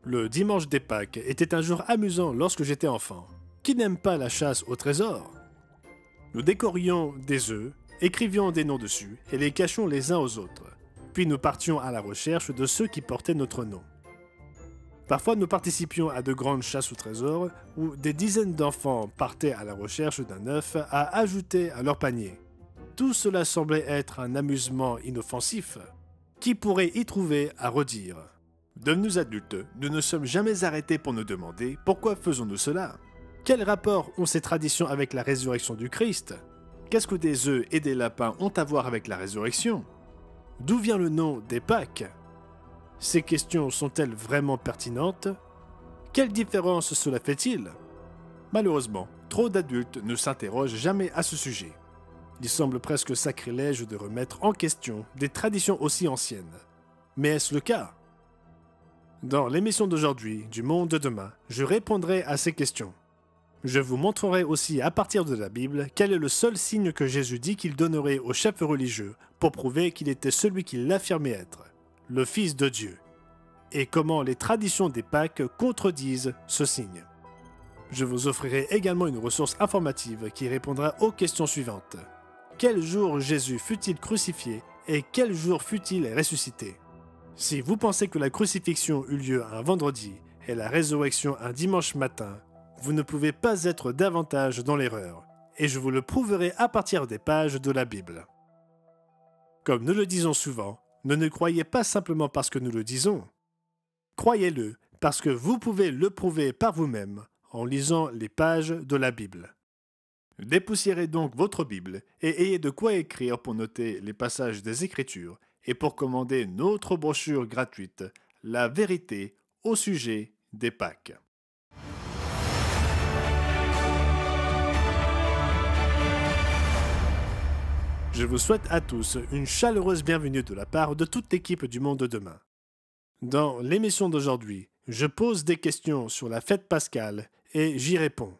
Le dimanche des Pâques était un jour amusant lorsque j'étais enfant. Qui n'aime pas la chasse au trésor? Nous décorions des œufs, écrivions des noms dessus et les cachions les uns aux autres. Puis nous partions à la recherche de ceux qui portaient notre nom. Parfois nous participions à de grandes chasses au trésor où des dizaines d'enfants partaient à la recherche d'un œuf à ajouter à leur panier. Tout cela semblait être un amusement inoffensif. Qui pourrait y trouver à redire? Devenus adultes, nous ne sommes jamais arrêtés pour nous demander pourquoi faisons-nous cela? Quel rapport ont ces traditions avec la résurrection du Christ? Qu'est-ce que des œufs et des lapins ont à voir avec la résurrection? D'où vient le nom des Pâques? Ces questions sont-elles vraiment pertinentes? Quelle différence cela fait-il? Malheureusement, trop d'adultes ne s'interrogent jamais à ce sujet. Il semble presque sacrilège de remettre en question des traditions aussi anciennes. Mais est-ce le cas? Dans l'émission d'aujourd'hui, du monde de demain, je répondrai à ces questions. Je vous montrerai aussi à partir de la Bible quel est le seul signe que Jésus dit qu'il donnerait aux chefs religieux pour prouver qu'il était celui qu'il affirmait être, le Fils de Dieu, et comment les traditions des Pâques contredisent ce signe. Je vous offrirai également une ressource informative qui répondra aux questions suivantes. Quel jour Jésus fut-il crucifié et quel jour fut-il ressuscité? Si vous pensez que la crucifixion eut lieu un vendredi et la résurrection un dimanche matin, vous ne pouvez pas être davantage dans l'erreur, et je vous le prouverai à partir des pages de la Bible. Comme nous le disons souvent, ne nous croyez pas simplement parce que nous le disons. Croyez-le parce que vous pouvez le prouver par vous-même en lisant les pages de la Bible. Dépoussiérez donc votre Bible et ayez de quoi écrire pour noter les passages des Écritures et pour commander notre brochure gratuite, La vérité au sujet des Pâques. Je vous souhaite à tous une chaleureuse bienvenue de la part de toute l'équipe du Monde de demain. Dans l'émission d'aujourd'hui, je pose des questions sur la fête pascale et j'y réponds.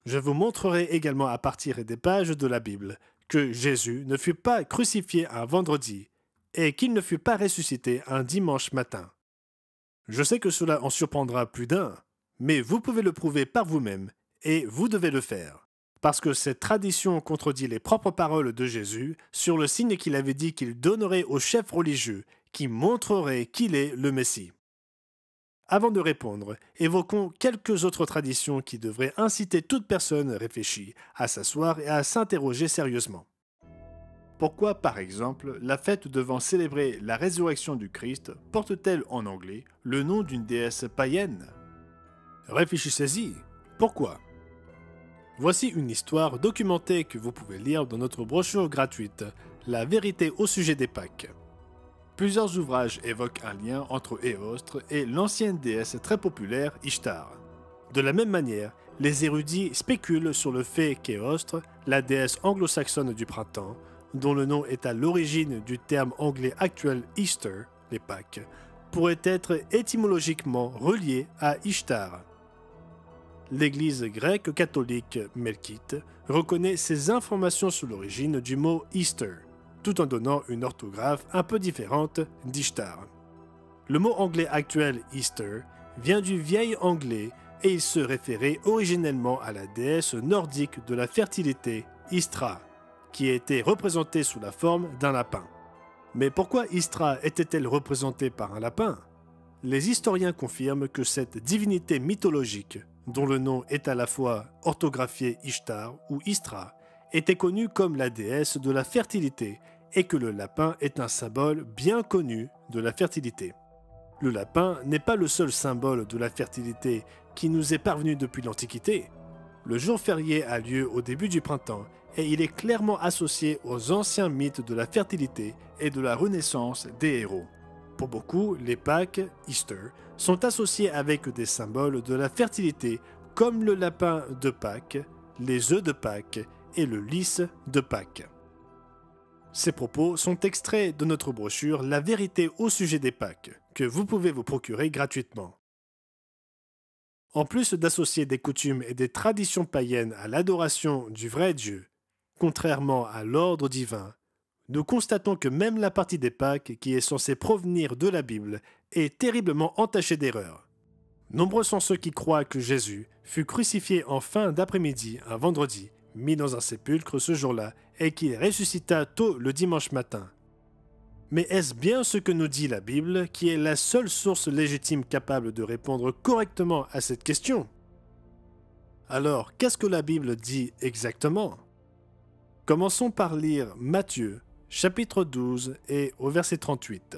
Je vous montrerai également à partir des pages de la Bible que Jésus ne fut pas crucifié un vendredi et qu'il ne fut pas ressuscité un dimanche matin. Je sais que cela en surprendra plus d'un, mais vous pouvez le prouver par vous-même et vous devez le faire. Parce que cette tradition contredit les propres paroles de Jésus sur le signe qu'il avait dit qu'il donnerait aux chefs religieux qui montrerait qu'il est le Messie. Avant de répondre, évoquons quelques autres traditions qui devraient inciter toute personne réfléchie à s'asseoir et à s'interroger sérieusement. Pourquoi, par exemple, la fête devant célébrer la résurrection du Christ porte-t-elle en anglais le nom d'une déesse païenne? Réfléchissez-y. Pourquoi? Voici une histoire documentée que vous pouvez lire dans notre brochure gratuite, La vérité au sujet des Pâques. Plusieurs ouvrages évoquent un lien entre Éostre et l'ancienne déesse très populaire Ishtar. De la même manière, les érudits spéculent sur le fait qu'Éostre, la déesse anglo-saxonne du printemps, dont le nom est à l'origine du terme anglais actuel Easter, les Pâques, pourrait être étymologiquement reliée à Ishtar. L'Église grecque catholique melkite reconnaît ces informations sur l'origine du mot Easter, tout en donnant une orthographe un peu différente d'Ishtar. Le mot anglais actuel Easter vient du vieil anglais et il se référait originellement à la déesse nordique de la fertilité, Istra, qui était représentée sous la forme d'un lapin. Mais pourquoi Istra était-elle représentée par un lapin? Les historiens confirment que cette divinité mythologique, dont le nom est à la fois orthographié Ishtar ou Istra, était connue comme la déesse de la fertilité et que le lapin est un symbole bien connu de la fertilité. Le lapin n'est pas le seul symbole de la fertilité qui nous est parvenu depuis l'Antiquité. Le jour férié a lieu au début du printemps et il est clairement associé aux anciens mythes de la fertilité et de la renaissance des héros. Pour beaucoup, les Pâques, Easter, sont associés avec des symboles de la fertilité comme le lapin de Pâques, les œufs de Pâques et le lys de Pâques. Ces propos sont extraits de notre brochure La vérité au sujet des Pâques, que vous pouvez vous procurer gratuitement. En plus d'associer des coutumes et des traditions païennes à l'adoration du vrai Dieu, contrairement à l'ordre divin, nous constatons que même la partie des Pâques qui est censée provenir de la Bible est terriblement entachée d'erreurs. Nombreux sont ceux qui croient que Jésus fut crucifié en fin d'après-midi, un vendredi, mis dans un sépulcre ce jour-là, et qu'il ressuscita tôt le dimanche matin. Mais est-ce bien ce que nous dit la Bible qui est la seule source légitime capable de répondre correctement à cette question? Alors, qu'est-ce que la Bible dit exactement? Commençons par lire Matthieu, chapitre 12 et au verset 38.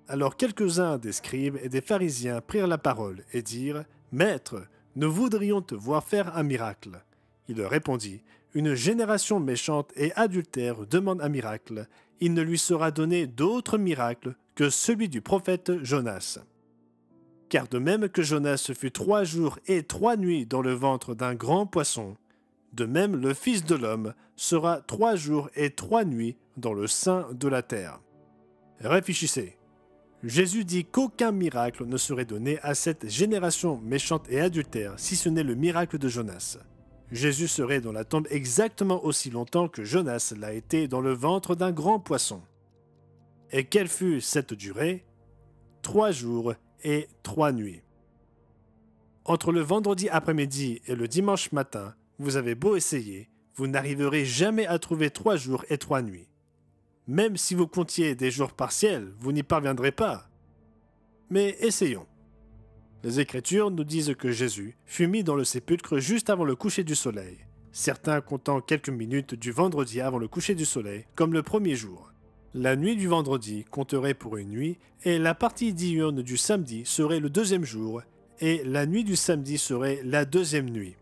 Alors quelques-uns des scribes et des pharisiens prirent la parole et dirent « Maître, nous voudrions te voir faire un miracle. » Il leur répondit « Une génération méchante et adultère demande un miracle. Il ne lui sera donné d'autre miracle que celui du prophète Jonas. Car de même que Jonas fut 3 jours et 3 nuits dans le ventre d'un grand poisson, de même le Fils de l'homme sera 3 jours et 3 nuits dans le sein de la terre. » Réfléchissez. Jésus dit qu'aucun miracle ne serait donné à cette génération méchante et adultère si ce n'est le miracle de Jonas. Jésus serait dans la tombe exactement aussi longtemps que Jonas l'a été dans le ventre d'un grand poisson. Et quelle fut cette durée? 3 jours et 3 nuits. Entre le vendredi après-midi et le dimanche matin, vous avez beau essayer, vous n'arriverez jamais à trouver 3 jours et 3 nuits. Même si vous comptiez des jours partiels, vous n'y parviendrez pas. Mais essayons. Les Écritures nous disent que Jésus fut mis dans le sépulcre juste avant le coucher du soleil, certains comptant quelques minutes du vendredi avant le coucher du soleil, comme le premier jour. La nuit du vendredi compterait pour une nuit, et la partie diurne du samedi serait le deuxième jour, et la nuit du samedi serait la deuxième nuit.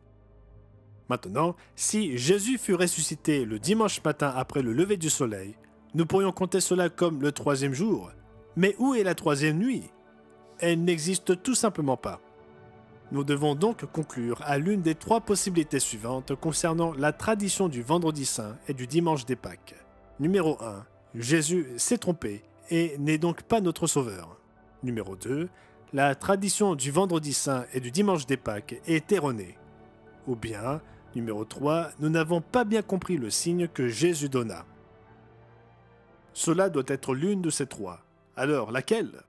Maintenant, si Jésus fut ressuscité le dimanche matin après le lever du soleil, nous pourrions compter cela comme le 3e jour. Mais où est la 3e nuit? Elle n'existe tout simplement pas. Nous devons donc conclure à l'une des 3 possibilités suivantes concernant la tradition du vendredi saint et du dimanche des Pâques. Numéro 1. Jésus s'est trompé et n'est donc pas notre sauveur. Numéro 2. La tradition du vendredi saint et du dimanche des Pâques est erronée. Ou bien, numéro 3, nous n'avons pas bien compris le signe que Jésus donna. Cela doit être l'une de ces 3. Alors, laquelle?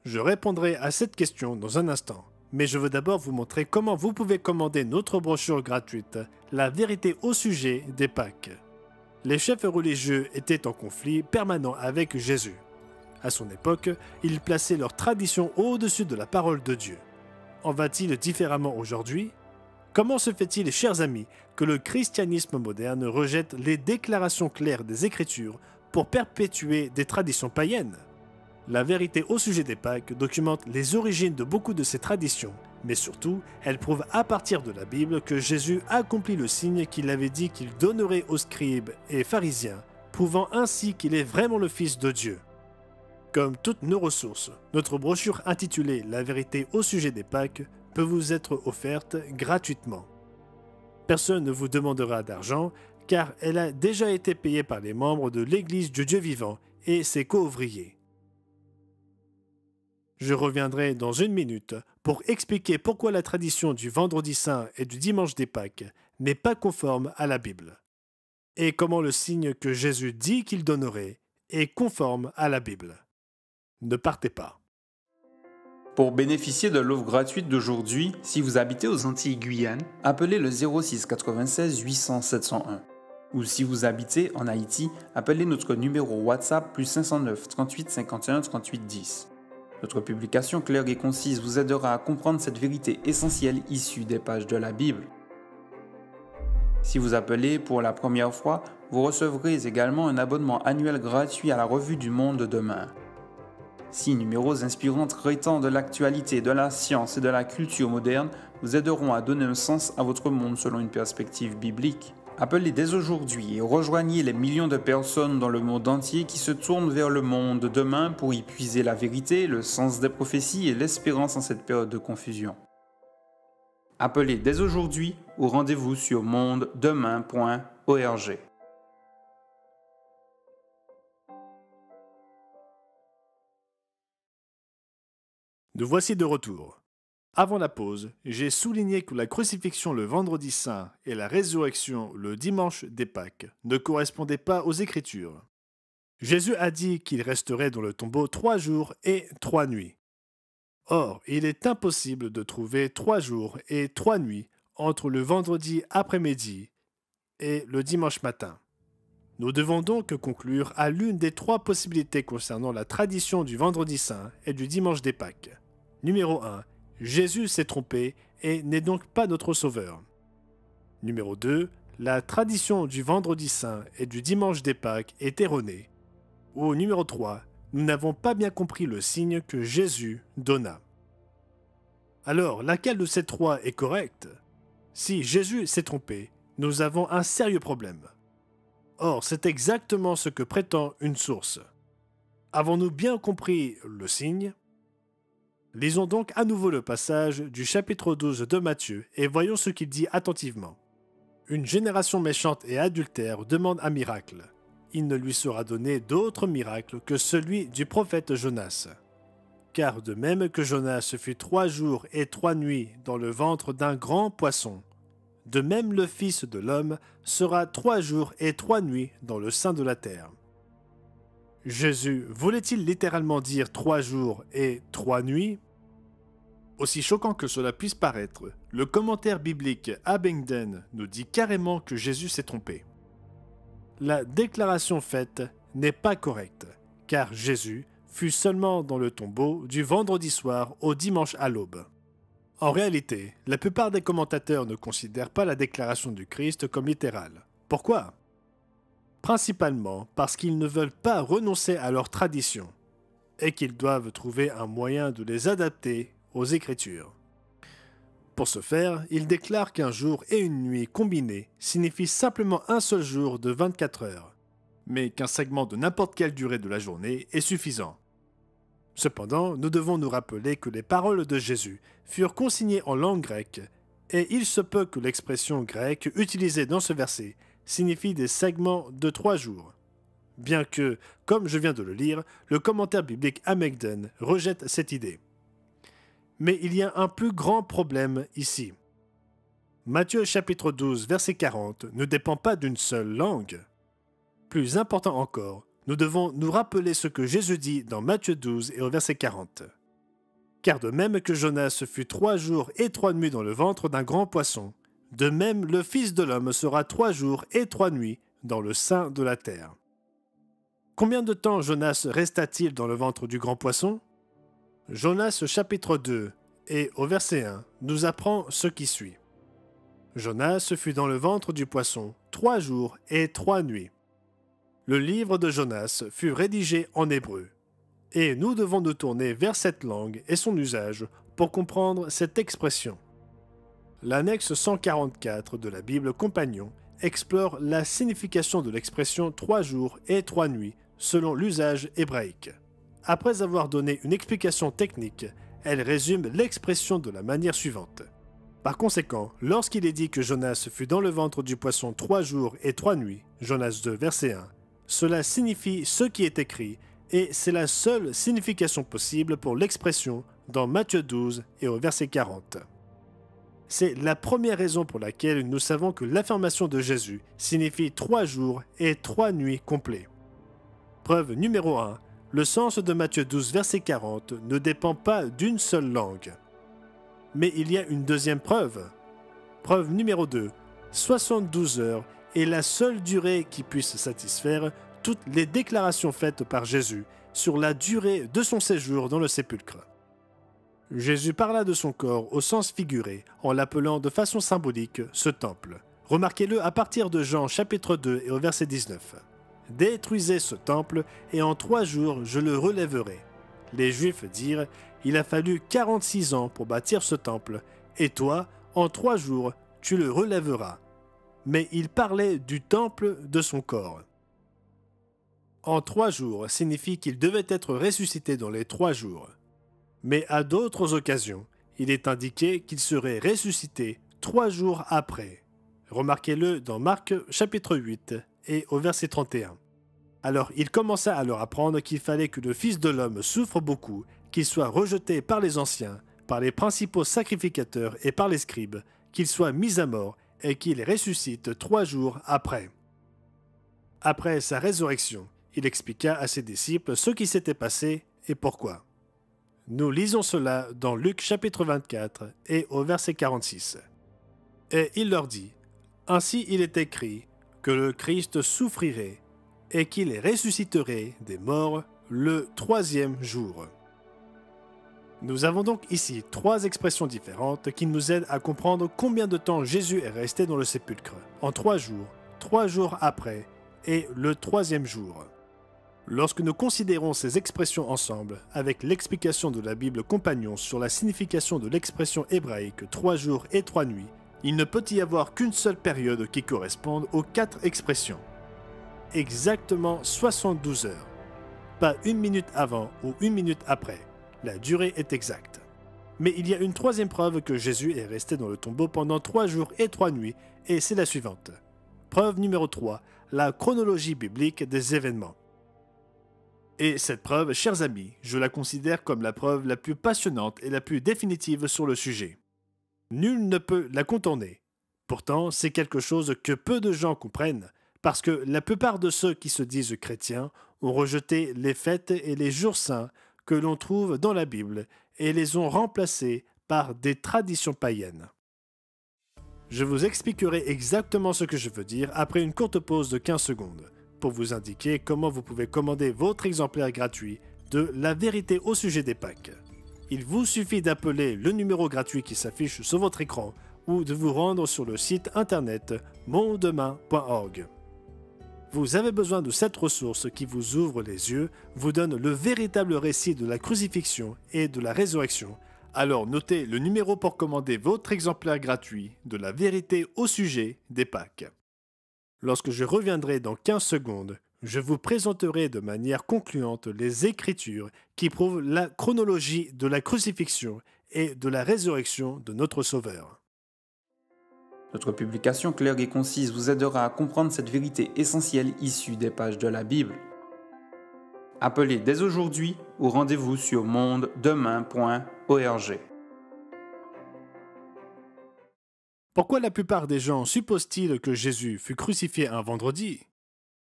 Je répondrai à cette question dans un instant, mais je veux d'abord vous montrer comment vous pouvez commander notre brochure gratuite, La vérité au sujet des Pâques. Les chefs religieux étaient en conflit permanent avec Jésus. À son époque, ils plaçaient leur tradition au-dessus de la parole de Dieu. En va-t-il différemment aujourd'hui? Comment se fait-il, chers amis, que le christianisme moderne rejette les déclarations claires des Écritures pour perpétuer des traditions païennes? La vérité au sujet des Pâques documente les origines de beaucoup de ces traditions, mais surtout, elle prouve à partir de la Bible que Jésus accomplit le signe qu'il avait dit qu'il donnerait aux scribes et pharisiens, prouvant ainsi qu'il est vraiment le Fils de Dieu. Comme toutes nos ressources, notre brochure intitulée « La vérité au sujet des Pâques » peut vous être offerte gratuitement. Personne ne vous demandera d'argent, car elle a déjà été payée par les membres de l'Église du Dieu vivant et ses co-ouvriers. Je reviendrai dans 1 minute pour expliquer pourquoi la tradition du vendredi saint et du dimanche des Pâques n'est pas conforme à la Bible, et comment le signe que Jésus dit qu'il donnerait est conforme à la Bible. Ne partez pas. Pour bénéficier de l'offre gratuite d'aujourd'hui, si vous habitez aux Antilles-Guyane, appelez le 06 96 800 701. Ou si vous habitez en Haïti, appelez notre numéro WhatsApp plus 509 38 51 38 10. Notre publication claire et concise vous aidera à comprendre cette vérité essentielle issue des pages de la Bible. Si vous appelez pour la première fois, vous recevrez également un abonnement annuel gratuit à la Revue du Monde de demain. 6 numéros inspirants traitant de l'actualité, de la science et de la culture moderne vous aideront à donner un sens à votre monde selon une perspective biblique. Appelez dès aujourd'hui et rejoignez les millions de personnes dans le monde entier qui se tournent vers le monde de demain pour y puiser la vérité, le sens des prophéties et l'espérance en cette période de confusion. Appelez dès aujourd'hui ou rendez-vous sur mondedemain.org. Nous voici de retour. Avant la pause, j'ai souligné que la crucifixion le vendredi saint et la résurrection le dimanche des Pâques ne correspondaient pas aux Écritures. Jésus a dit qu'il resterait dans le tombeau 3 jours et 3 nuits. Or, il est impossible de trouver 3 jours et 3 nuits entre le vendredi après-midi et le dimanche matin. Nous devons donc conclure à l'une des 3 possibilités concernant la tradition du vendredi saint et du dimanche des Pâques. Numéro 1. Jésus s'est trompé et n'est donc pas notre sauveur. Numéro 2. La tradition du vendredi saint et du dimanche des Pâques est erronée. Ou numéro 3. Nous n'avons pas bien compris le signe que Jésus donna. Alors, laquelle de ces 3 est correcte? Si Jésus s'est trompé, nous avons un sérieux problème. Or, c'est exactement ce que prétend une source. Avons-nous bien compris le signe? Lisons donc à nouveau le passage du chapitre 12 de Matthieu et voyons ce qu'il dit attentivement. Une génération méchante et adultère demande un miracle. Il ne lui sera donné d'autre miracle que celui du prophète Jonas. Car de même que Jonas fut 3 jours et 3 nuits dans le ventre d'un grand poisson, de même le Fils de l'homme sera 3 jours et 3 nuits dans le sein de la terre. Jésus voulait-il littéralement dire 3 jours et 3 nuits? Aussi choquant que cela puisse paraître, le commentaire biblique Abingdon nous dit carrément que Jésus s'est trompé. La déclaration faite n'est pas correcte, car Jésus fut seulement dans le tombeau du vendredi soir au dimanche à l'aube. En réalité, la plupart des commentateurs ne considèrent pas la déclaration du Christ comme littérale. Pourquoi? Principalement parce qu'ils ne veulent pas renoncer à leur tradition et qu'ils doivent trouver un moyen de les adapter aux Écritures. Pour ce faire, ils déclarent qu'un jour et une nuit combinés signifient simplement un seul jour de 24 heures, mais qu'un segment de n'importe quelle durée de la journée est suffisant. Cependant, nous devons nous rappeler que les paroles de Jésus furent consignées en langue grecque, et il se peut que l'expression grecque utilisée dans ce verset signifie des segments de 3 jours. Bien que, comme je viens de le lire, le commentaire biblique Abingdon rejette cette idée. Mais il y a un plus grand problème ici. Matthieu chapitre 12, verset 40 ne dépend pas d'une seule langue. Plus important encore, nous devons nous rappeler ce que Jésus dit dans Matthieu 12 et au verset 40. Car de même que Jonas fut 3 jours et 3 nuits dans le ventre d'un grand poisson, de même le Fils de l'homme sera 3 jours et 3 nuits dans le sein de la terre. Combien de temps Jonas resta-t-il dans le ventre du grand poisson? Jonas chapitre 2 et au verset 1 nous apprend ce qui suit. Jonas fut dans le ventre du poisson 3 jours et 3 nuits. Le livre de Jonas fut rédigé en hébreu, et nous devons nous tourner vers cette langue et son usage pour comprendre cette expression. L'annexe 144 de la Bible Compagnon explore la signification de l'expression 3 jours et 3 nuits selon l'usage hébraïque. Après avoir donné une explication technique, elle résume l'expression de la manière suivante. Par conséquent, lorsqu'il est dit que Jonas fut dans le ventre du poisson 3 jours et 3 nuits, Jonas 2, verset 1, cela signifie ce qui est écrit, et c'est la seule signification possible pour l'expression dans Matthieu 12 et au verset 40. C'est la première raison pour laquelle nous savons que l'affirmation de Jésus signifie 3 jours et 3 nuits complets. Preuve numéro 1. Le sens de Matthieu 12, verset 40 ne dépend pas d'une seule langue. Mais il y a une deuxième preuve. Preuve numéro 2. 72 heures est la seule durée qui puisse satisfaire toutes les déclarations faites par Jésus sur la durée de son séjour dans le sépulcre. Jésus parla de son corps au sens figuré en l'appelant de façon symbolique ce temple. Remarquez-le à partir de Jean chapitre 2 et au verset 19. « Détruisez ce temple et en 3 jours je le relèverai. » Les Juifs dirent « Il a fallu 46 ans pour bâtir ce temple, et toi, en 3 jours, tu le relèveras. » Mais il parlait du temple de son corps. En 3 jours signifie qu'il devait être ressuscité dans les 3 jours. Mais à d'autres occasions, il est indiqué qu'il serait ressuscité 3 jours après. Remarquez-le dans Marc chapitre 8 et au verset 31. Alors il commença à leur apprendre qu'il fallait que le Fils de l'homme souffre beaucoup, qu'il soit rejeté par les anciens, par les principaux sacrificateurs et par les scribes, qu'il soit mis à mort et qu'il ressuscite 3 jours après. Après sa résurrection, il expliqua à ses disciples ce qui s'était passé et pourquoi. Nous lisons cela dans Luc chapitre 24 et au verset 46. Et il leur dit, « Ainsi il est écrit que le Christ souffrirait et qu'il ressusciterait des morts le troisième jour. » Nous avons donc ici 3 expressions différentes qui nous aident à comprendre combien de temps Jésus est resté dans le sépulcre. En 3 jours après et le troisième jour. Lorsque nous considérons ces expressions ensemble, avec l'explication de la Bible Compagnon sur la signification de l'expression hébraïque 3 jours et 3 nuits, il ne peut y avoir qu'une seule période qui corresponde aux 4 expressions. Exactement 72 heures. Pas 1 minute avant ou 1 minute après. La durée est exacte. Mais il y a une 3e preuve que Jésus est resté dans le tombeau pendant 3 jours et 3 nuits, et c'est la suivante. Preuve numéro 3, la chronologie biblique des événements. Et cette preuve, chers amis, je la considère comme la preuve la plus passionnante et la plus définitive sur le sujet. Nul ne peut la contourner. Pourtant, c'est quelque chose que peu de gens comprennent, parce que la plupart de ceux qui se disent chrétiens ont rejeté les fêtes et les jours saints que l'on trouve dans la Bible et les ont remplacés par des traditions païennes. Je vous expliquerai exactement ce que je veux dire après une courte pause de 15 secondes, pour vous indiquer comment vous pouvez commander votre exemplaire gratuit de La vérité au sujet des Pâques. Il vous suffit d'appeler le numéro gratuit qui s'affiche sur votre écran ou de vous rendre sur le site internet mondedemain.org. Vous avez besoin de cette ressource qui vous ouvre les yeux, vous donne le véritable récit de la crucifixion et de la résurrection. Alors notez le numéro pour commander votre exemplaire gratuit de La vérité au sujet des Pâques. Lorsque je reviendrai dans 15 secondes, je vous présenterai de manière concluante les Écritures qui prouvent la chronologie de la crucifixion et de la résurrection de notre Sauveur. Notre publication claire et concise vous aidera à comprendre cette vérité essentielle issue des pages de la Bible. Appelez dès aujourd'hui ou rendez-vous sur mondedemain.org. Pourquoi la plupart des gens supposent-ils que Jésus fut crucifié un vendredi?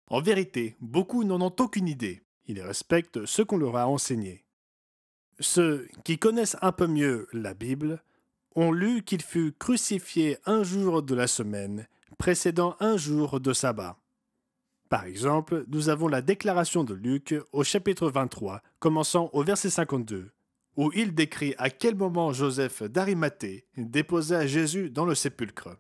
En vérité, beaucoup n'en ont aucune idée. Ils respectent ce qu'on leur a enseigné. Ceux qui connaissent un peu mieux la Bible ont lu qu'il fut crucifié un jour de la semaine, précédant un jour de sabbat. Par exemple, nous avons la déclaration de Luc au chapitre 23, commençant au verset 52, où il décrit à quel moment Joseph d'Arimathée déposa Jésus dans le sépulcre.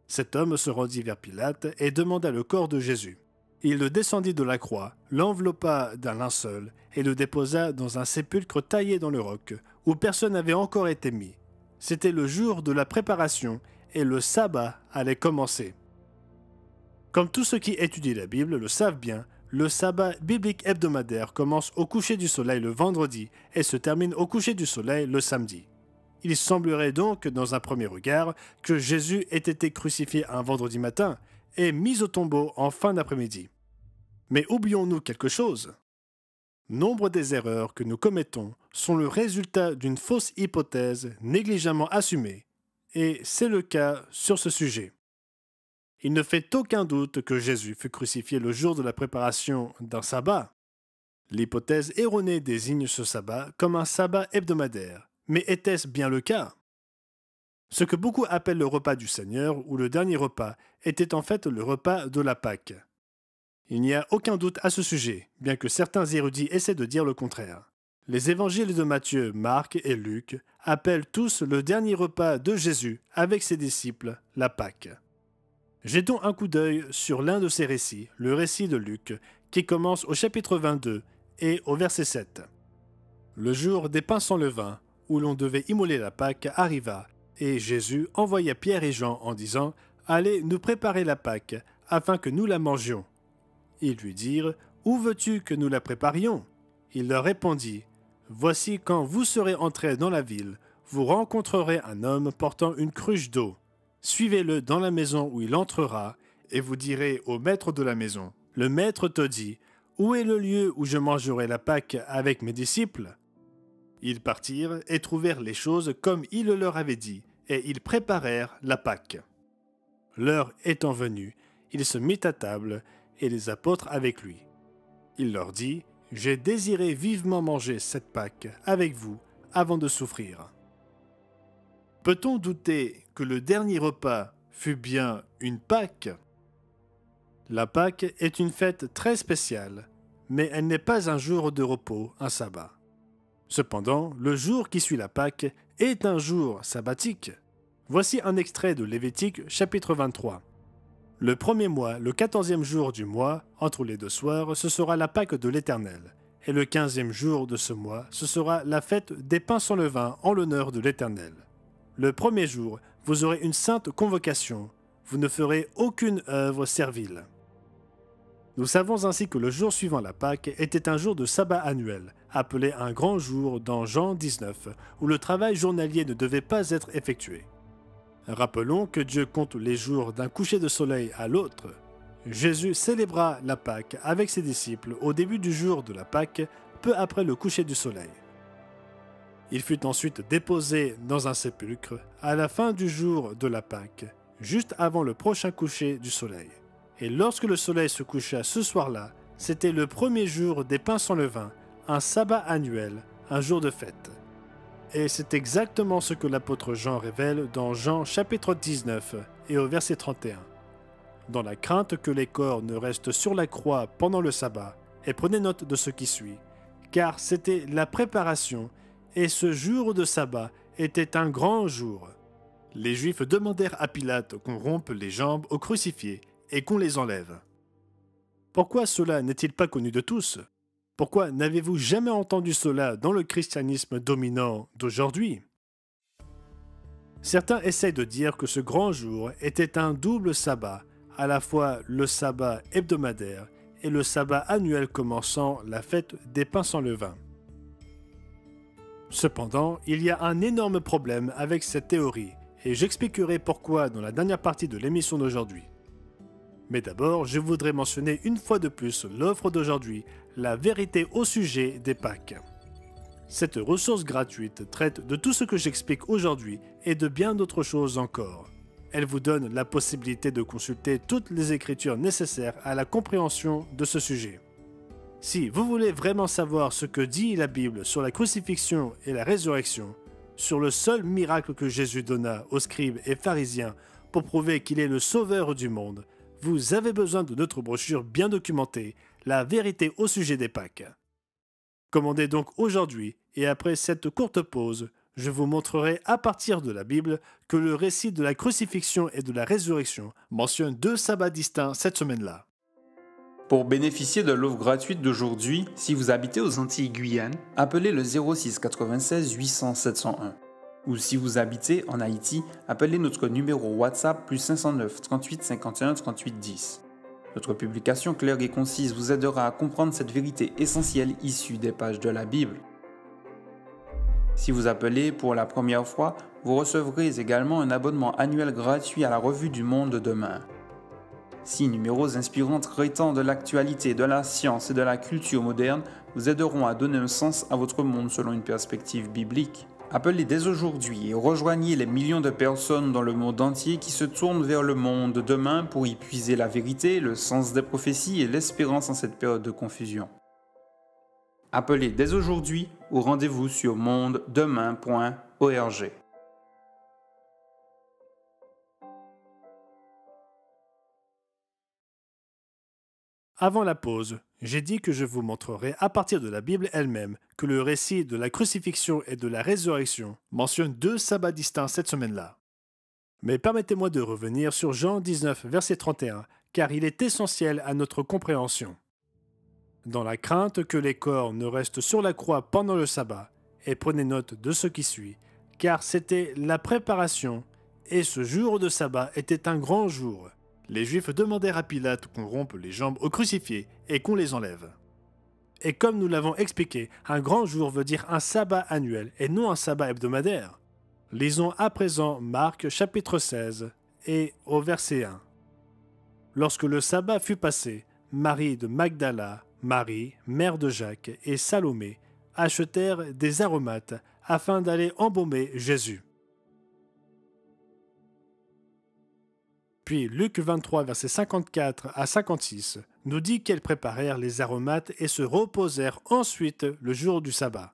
Cet homme se rendit vers Pilate et demanda le corps de Jésus. Il le descendit de la croix, l'enveloppa d'un linceul et le déposa dans un sépulcre taillé dans le roc, où personne n'avait encore été mis. C'était le jour de la préparation et le sabbat allait commencer. Comme tous ceux qui étudient la Bible le savent bien, le sabbat biblique hebdomadaire commence au coucher du soleil le vendredi et se termine au coucher du soleil le samedi. Il semblerait donc, dans un premier regard, que Jésus ait été crucifié un vendredi matin et mis au tombeau en fin d'après-midi. Mais oublions-nous quelque chose? Nombre des erreurs que nous commettons sont le résultat d'une fausse hypothèse négligemment assumée, et c'est le cas sur ce sujet. Il ne fait aucun doute que Jésus fut crucifié le jour de la préparation d'un sabbat. L'hypothèse erronée désigne ce sabbat comme un sabbat hebdomadaire, mais était-ce bien le cas? Ce que beaucoup appellent le repas du Seigneur ou le dernier repas était en fait le repas de la Pâque. Il n'y a aucun doute à ce sujet, bien que certains érudits essaient de dire le contraire. Les évangiles de Matthieu, Marc et Luc appellent tous le dernier repas de Jésus avec ses disciples la Pâque. Jetons un coup d'œil sur l'un de ces récits, le récit de Luc, qui commence au chapitre 22 et au verset 7. Le jour des pains sans levain, où l'on devait immoler la Pâque, arriva, et Jésus envoya Pierre et Jean en disant « Allez nous préparer la Pâque, afin que nous la mangions. » Ils lui dirent « Où veux-tu que nous la préparions ?» Il leur répondit « Voici quand vous serez entrés dans la ville, vous rencontrerez un homme portant une cruche d'eau. Suivez-le dans la maison où il entrera, et vous direz au maître de la maison, « Le maître te dit, où est le lieu où je mangerai la Pâque avec mes disciples ?» Ils partirent et trouvèrent les choses comme il le leur avait dit, et ils préparèrent la Pâque. L'heure étant venue, il se mit à table, et les apôtres avec lui. Il leur dit, « J'ai désiré vivement manger cette Pâque avec vous, avant de souffrir. Peut-on douter que le dernier repas fut bien une Pâque? La Pâque est une fête très spéciale, mais elle n'est pas un jour de repos, un sabbat. Cependant, le jour qui suit la Pâque est un jour sabbatique. Voici un extrait de Lévitique chapitre 23. Le premier mois, le 14e jour du mois, entre les deux soirs, ce sera la Pâque de l'Éternel. Et le 15e jour de ce mois, ce sera la fête des pains sans levain en l'honneur de l'Éternel. Le premier jour, vous aurez une sainte convocation. Vous ne ferez aucune œuvre servile. Nous savons ainsi que le jour suivant la Pâque était un jour de sabbat annuel, appelé un grand jour dans Jean 19, où le travail journalier ne devait pas être effectué. Rappelons que Dieu compte les jours d'un coucher de soleil à l'autre. Jésus célébra la Pâque avec ses disciples au début du jour de la Pâque, peu après le coucher du soleil. Il fut ensuite déposé dans un sépulcre à la fin du jour de la Pâque, juste avant le prochain coucher du soleil. Et lorsque le soleil se coucha ce soir-là, c'était le premier jour des pains sans levain, un sabbat annuel, un jour de fête. Et c'est exactement ce que l'apôtre Jean révèle dans Jean chapitre 19 et au verset 31. Dans la crainte que les corps ne restent sur la croix pendant le sabbat, et prenez note de ce qui suit, car c'était la préparation, et ce jour de sabbat était un grand jour. Les Juifs demandèrent à Pilate qu'on rompe les jambes aux crucifiés et qu'on les enlève. Pourquoi cela n'est-il pas connu de tous? Pourquoi n'avez-vous jamais entendu cela dans le christianisme dominant d'aujourd'hui? Certains essayent de dire que ce grand jour était un double sabbat, à la fois le sabbat hebdomadaire et le sabbat annuel commençant la fête des pains sans levain. Cependant, il y a un énorme problème avec cette théorie, et j'expliquerai pourquoi dans la dernière partie de l'émission d'aujourd'hui. Mais d'abord, je voudrais mentionner une fois de plus l'offre d'aujourd'hui, la vérité au sujet des Pâques. Cette ressource gratuite traite de tout ce que j'explique aujourd'hui et de bien d'autres choses encore. Elle vous donne la possibilité de consulter toutes les écritures nécessaires à la compréhension de ce sujet. Si vous voulez vraiment savoir ce que dit la Bible sur la crucifixion et la résurrection, sur le seul miracle que Jésus donna aux scribes et pharisiens pour prouver qu'il est le sauveur du monde, vous avez besoin de notre brochure bien documentée, La vérité au sujet des Pâques. Commandez donc aujourd'hui, et après cette courte pause, je vous montrerai à partir de la Bible que le récit de la crucifixion et de la résurrection mentionne 2 sabbats distincts cette semaine-là. Pour bénéficier de l'offre gratuite d'aujourd'hui, si vous habitez aux Antilles-Guyane, appelez le 06 96 800 701. Ou si vous habitez en Haïti, appelez notre numéro WhatsApp plus 509 38 51 38 10. Notre publication claire et concise vous aidera à comprendre cette vérité essentielle issue des pages de la Bible. Si vous appelez pour la première fois, vous recevrez également un abonnement annuel gratuit à la Revue du Monde de demain. 6 numéros inspirants traitant de l'actualité, de la science et de la culture moderne vous aideront à donner un sens à votre monde selon une perspective biblique. Appelez dès aujourd'hui et rejoignez les millions de personnes dans le monde entier qui se tournent vers le monde de demain pour y puiser la vérité, le sens des prophéties et l'espérance en cette période de confusion. Appelez dès aujourd'hui ou rendez-vous sur mondedemain.org. Avant la pause, j'ai dit que je vous montrerai à partir de la Bible elle-même que le récit de la crucifixion et de la résurrection mentionne 2 sabbats distincts cette semaine-là. Mais permettez-moi de revenir sur Jean 19, verset 31, car il est essentiel à notre compréhension. Dans la crainte que les corps ne restent sur la croix pendant le sabbat, et prenez note de ce qui suit, car c'était la préparation, et ce jour de sabbat était un grand jour. Les Juifs demandèrent à Pilate qu'on rompe les jambes aux crucifiés et qu'on les enlève. Et comme nous l'avons expliqué, un grand jour veut dire un sabbat annuel et non un sabbat hebdomadaire. Lisons à présent Marc chapitre 16 et au verset 1. Lorsque le sabbat fut passé, Marie de Magdala, Marie, mère de Jacques, et Salomé achetèrent des aromates afin d'aller embaumer Jésus. Puis Luc 23, versets 54 à 56, nous dit qu'elles préparèrent les aromates et se reposèrent ensuite le jour du sabbat.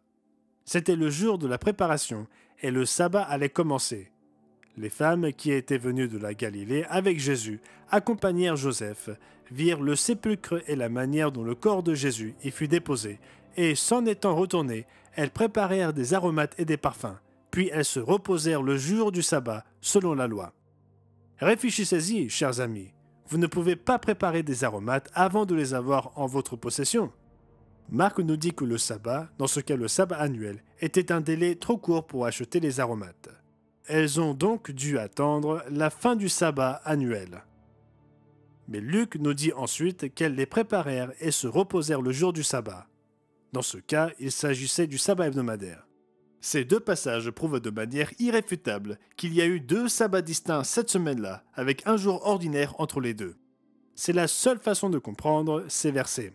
C'était le jour de la préparation et le sabbat allait commencer. Les femmes qui étaient venues de la Galilée avec Jésus accompagnèrent Joseph, virent le sépulcre et la manière dont le corps de Jésus y fut déposé, et s'en étant retournées, elles préparèrent des aromates et des parfums, puis elles se reposèrent le jour du sabbat selon la loi. Réfléchissez-y, chers amis, vous ne pouvez pas préparer des aromates avant de les avoir en votre possession. Marc nous dit que le sabbat, dans ce cas le sabbat annuel, était un délai trop court pour acheter les aromates. Elles ont donc dû attendre la fin du sabbat annuel. Mais Luc nous dit ensuite qu'elles les préparèrent et se reposèrent le jour du sabbat. Dans ce cas, il s'agissait du sabbat hebdomadaire. Ces deux passages prouvent de manière irréfutable qu'il y a eu 2 sabbats distincts cette semaine-là, avec un jour ordinaire entre les deux. C'est la seule façon de comprendre ces versets.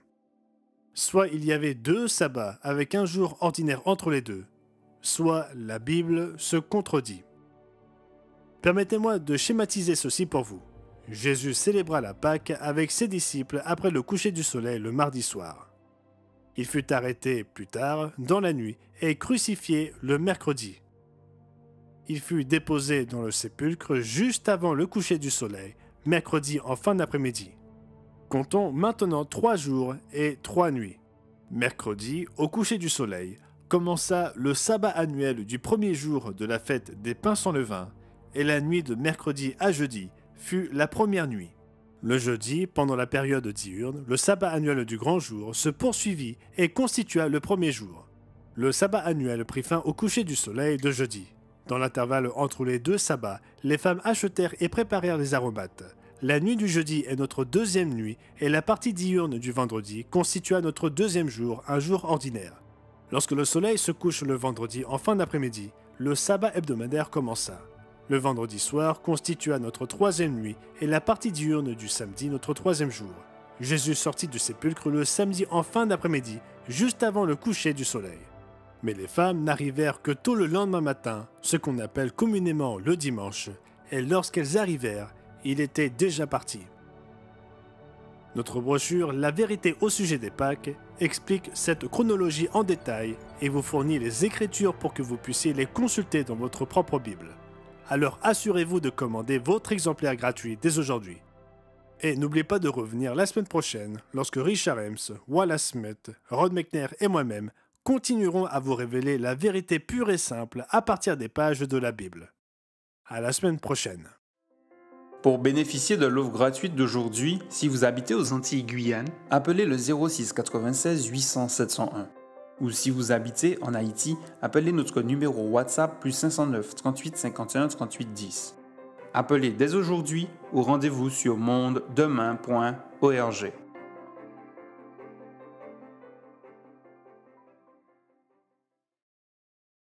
Soit il y avait 2 sabbats avec un jour ordinaire entre les deux, soit la Bible se contredit. Permettez-moi de schématiser ceci pour vous. Jésus célébra la Pâque avec ses disciples après le coucher du soleil le mardi soir. Il fut arrêté plus tard, dans la nuit, et crucifié le mercredi. Il fut déposé dans le sépulcre juste avant le coucher du soleil, mercredi en fin d'après-midi. Comptons maintenant 3 jours et 3 nuits. Mercredi, au coucher du soleil, commença le sabbat annuel du premier jour de la fête des pains sans levain, et la nuit de mercredi à jeudi fut la première nuit. Le jeudi, pendant la période diurne, le sabbat annuel du grand jour se poursuivit et constitua le premier jour. Le sabbat annuel prit fin au coucher du soleil de jeudi. Dans l'intervalle entre les 2 sabbats, les femmes achetèrent et préparèrent les aromates. La nuit du jeudi est notre 2e nuit et la partie diurne du vendredi constitua notre 2e jour, un jour ordinaire. Lorsque le soleil se couche le vendredi en fin d'après-midi, le sabbat hebdomadaire commença. Le vendredi soir constitua notre 3e nuit et la partie diurne du samedi notre 3e jour. Jésus sortit du sépulcre le samedi en fin d'après-midi, juste avant le coucher du soleil. Mais les femmes n'arrivèrent que tôt le lendemain matin, ce qu'on appelle communément le dimanche, et lorsqu'elles arrivèrent, il était déjà parti. Notre brochure « La vérité au sujet des Pâques » explique cette chronologie en détail et vous fournit les écritures pour que vous puissiez les consulter dans votre propre Bible. Alors assurez-vous de commander votre exemplaire gratuit dès aujourd'hui. Et n'oubliez pas de revenir la semaine prochaine lorsque Richard Helms, Wallace Smith, Rod McNair et moi-même continuerons à vous révéler la vérité pure et simple à partir des pages de la Bible. À la semaine prochaine. Pour bénéficier de l'offre gratuite d'aujourd'hui, si vous habitez aux Antilles-Guyane, appelez le 06 96 800 701. Ou si vous habitez en Haïti, appelez notre numéro WhatsApp plus 509 38 51 38 10. Appelez dès aujourd'hui ou rendez-vous sur mondedemain.org.